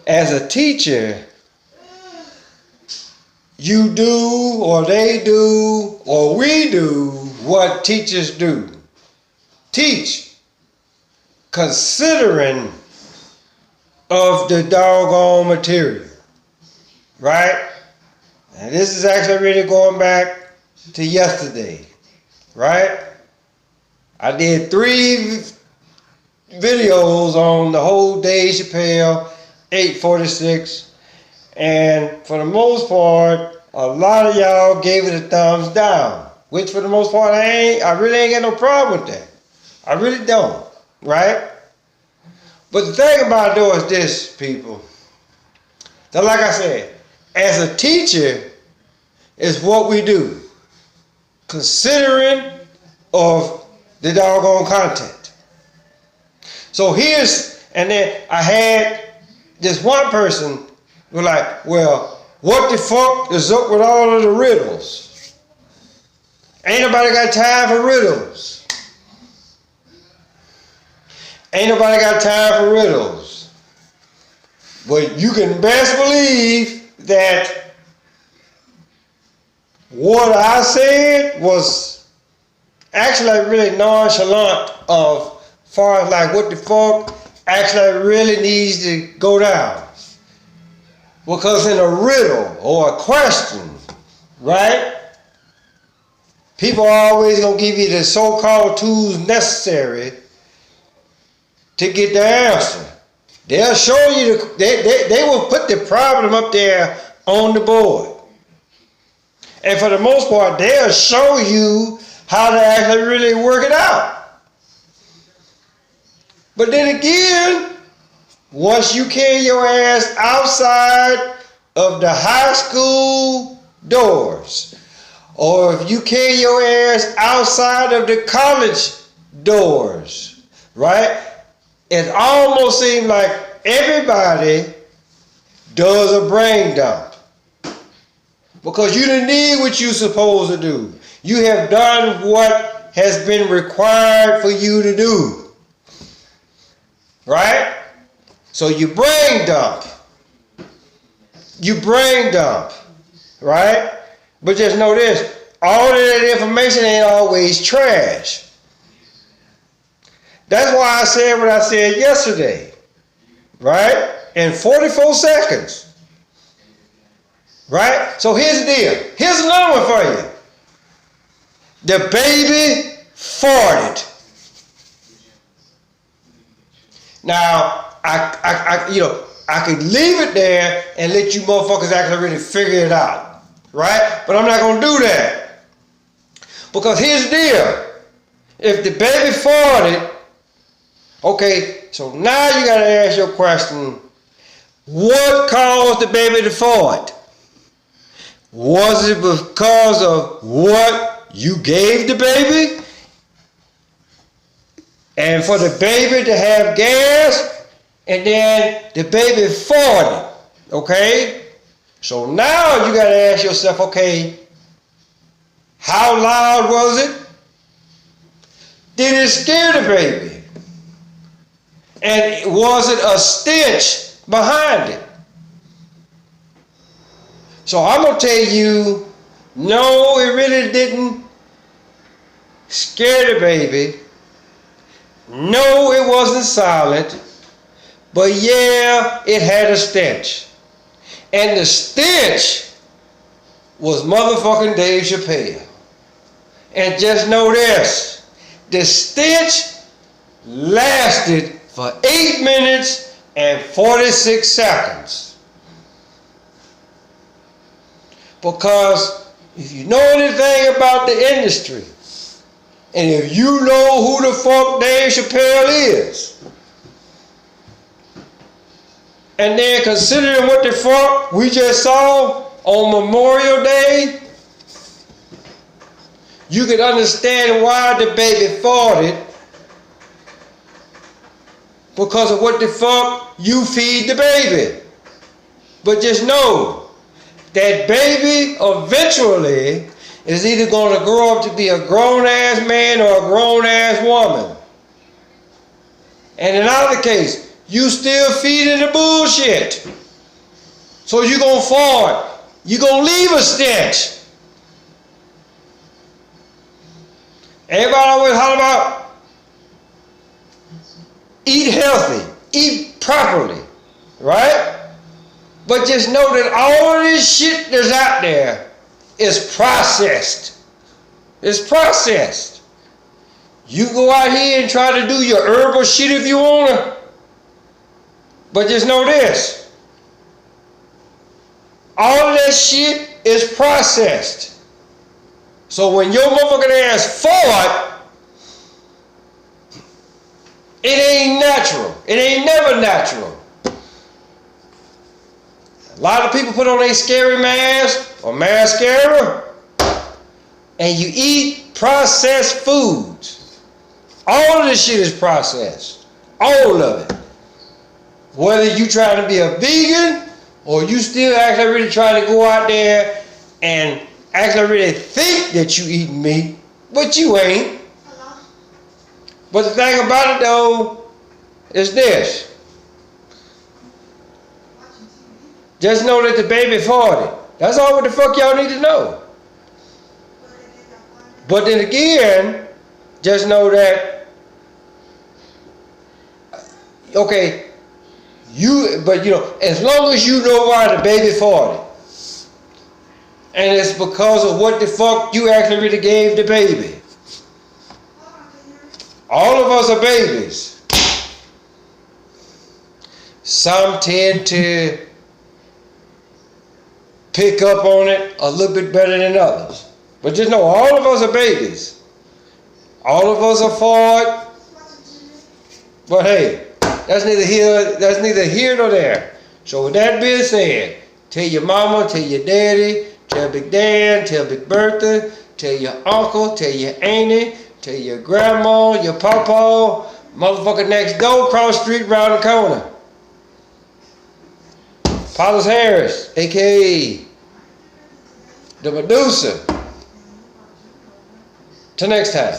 as a teacher, you do or they do or we do what teachers do. Teach, considering of the doggone material, right? And this is actually really going back to yesterday, right? I did 3 videos on the whole Dave Chappelle 846, and for the most part, a lot of y'all gave it a thumbs down, which for the most part, I really ain't got no problem with that. I really don't, right? But the thing about it though is this, people. So like I said, as a teacher, it's what we do, considering of the doggone content. So and then I had this one person who was like, well, what the fuck is up with all of the riddles? Ain't nobody got time for riddles. Ain't nobody got time for riddles. But you can best believe that what I said was actually really nonchalant of far as like what the fuck actually really needs to go down. Because in a riddle or a question, right, people are always going to give you the so-called tools necessary to get the answer. They'll show you, they will put the problem up there on the board. And for the most part, they'll show you how to actually really work it out. But then again, once you carry your ass outside of the high school doors, or if you carry your ass outside of the college doors, right? It almost seems like everybody does a brain dump. Because you didn't need what you're supposed to do. You have done what has been required for you to do. Right? So you brain dump. You brain dump. Right? But just know this. All of that information ain't always trash. That's why I said what I said yesterday. Right? In 44 seconds. Right? So here's the deal. Here's another one for you. The baby farted. Now, I could leave it there and let you motherfuckers actually really figure it out. Right? But I'm not going to do that. Because here's the deal. If the baby farted, okay, so now you got to ask your question, what caused the baby to fart? Was it because of what you gave the baby? And for the baby to have gas, and then the baby farted, okay? So now you got to ask yourself, okay, how loud was it? Did it scare the baby? And was it a stench behind it? So I'm going to tell you, no, it really didn't scare the baby. No, it wasn't silent. But yeah, it had a stench. And the stench was motherfucking Dave Chappelle. And just know this, the stench lasted for 8 minutes and 46 seconds. Because if you know anything about the industry, and if you know who the fuck Dave Chappelle is, and then considering what the fuck we just saw on Memorial Day, you can understand why the baby farted, because of what the fuck you feed the baby. But just know, that baby eventually is either going to grow up to be a grown-ass man or a grown-ass woman. And in either case, you still feeding the bullshit. So you gonna fart. You gonna leave a stench. Everybody always holler about eat healthy, eat properly, right? But just know that all of this shit that's out there is processed. It's processed. You go out here and try to do your herbal shit if you wanna, but just know this. All of that shit is processed. So when your motherfucking ass fart, it ain't natural. It ain't never natural. A lot of people put on a scary mask or mascara, and you eat processed foods. All of this shit is processed. All of it. Whether you try to be a vegan or you still actually really try to go out there and actually really think that you eating meat, but you ain't. But the thing about it though is this. Just know that the baby farted. That's all what the fuck y'all need to know. But then again, just know that, okay, but as long as you know why the baby farted, and it's because of what the fuck you actually really gave the baby. All of us are babies. Some tend to pick up on it a little bit better than others. But just know all of us are babies. All of us are fart. But hey, that's neither here nor there. So with that being said, tell your mama, tell your daddy, tell Big Dan, tell Big Bertha, tell your uncle, tell your auntie, tell your grandma, your pawpaw, motherfucker next door, cross the street, round the corner. Paulus Harris, a.k.a. the Medusa. Till next time.